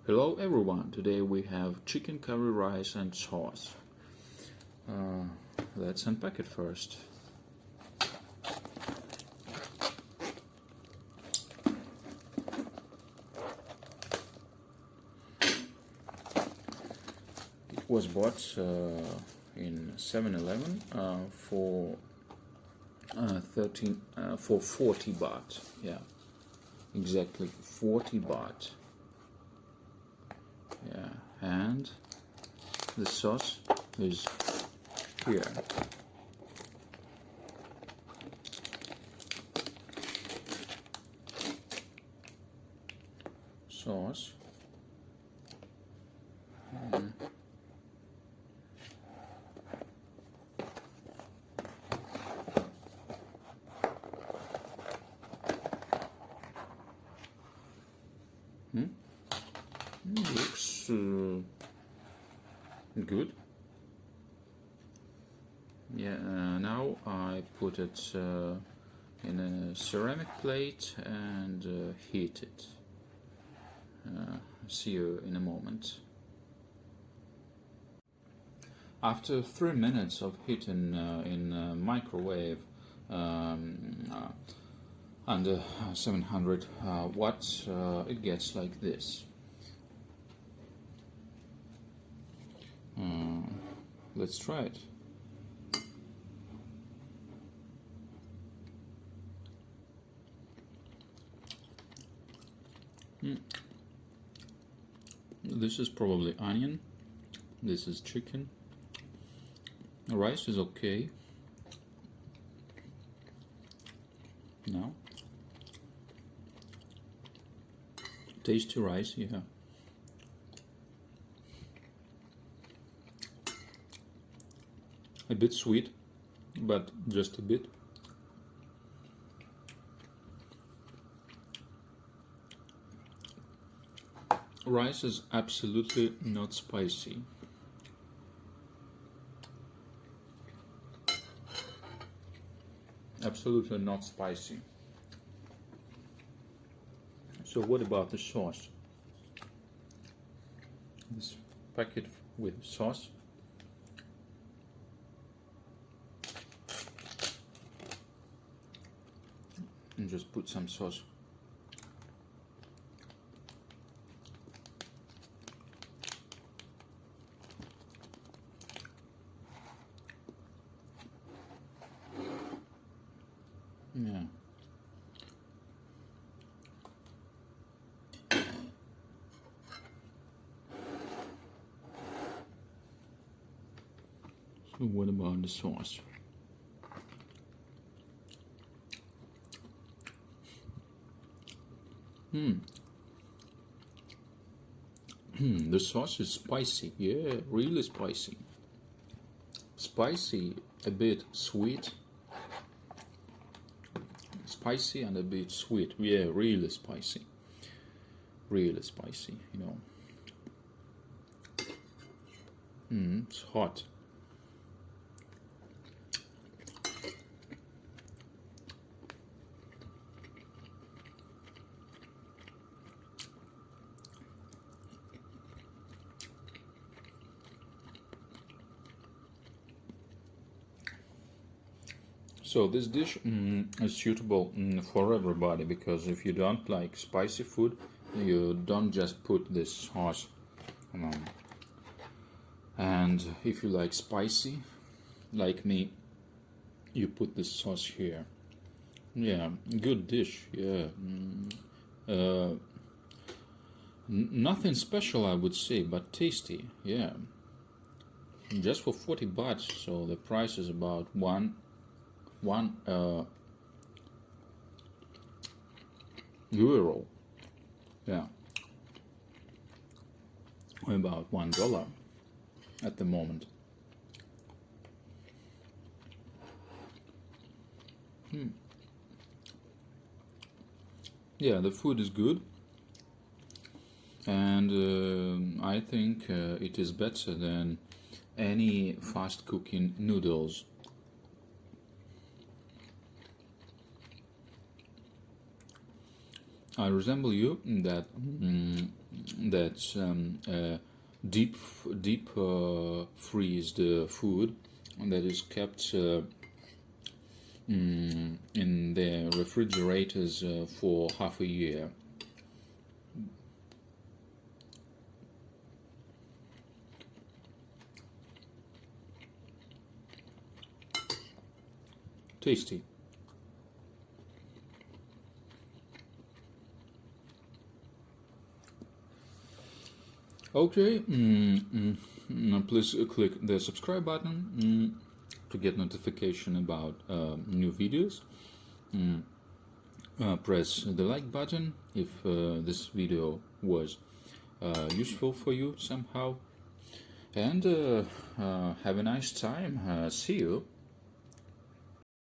Hello everyone, today we have chicken curry rice and sauce. Let's unpack it first. It was bought in 7-Eleven for 40 baht. Yeah, exactly 40 baht. Yeah, and the sauce is here. Sauce. Looks good. Yeah, now I put it in a ceramic plate and heat it. See you in a moment. After 3 minutes of heating in microwave under 700 watts, it gets like this. Let's try it. This is probably onion. This is chicken. The rice is okay. Now, tasty rice, yeah. A bit sweet, but just a bit. Rice is absolutely not spicy. Absolutely not spicy. So what about the sauce? This packet with sauce. And just put some sauce. Yeah. So what about the sauce? The sauce is spicy. Yeah, really spicy. Spicy, a bit sweet. Spicy and a bit sweet. Yeah, really spicy. Really spicy, you know. It's hot. So this dish is suitable for everybody, because if you don't like spicy food, you don't just put this sauce. And if you like spicy, like me, you put this sauce here. Yeah, good dish. Yeah. Nothing special, I would say, but tasty. Yeah. Just for 40 baht, so the price is about one euro. Yeah. About $1 at the moment. Yeah, the food is good, and I think it is better than any fast cooking noodles. I resemble you in that that deep freeze the food that is kept in the refrigerators for half a year. Tasty. Okay, now please click the subscribe button to get notification about new videos. Press the like button if this video was useful for you somehow, and have a nice time. See you.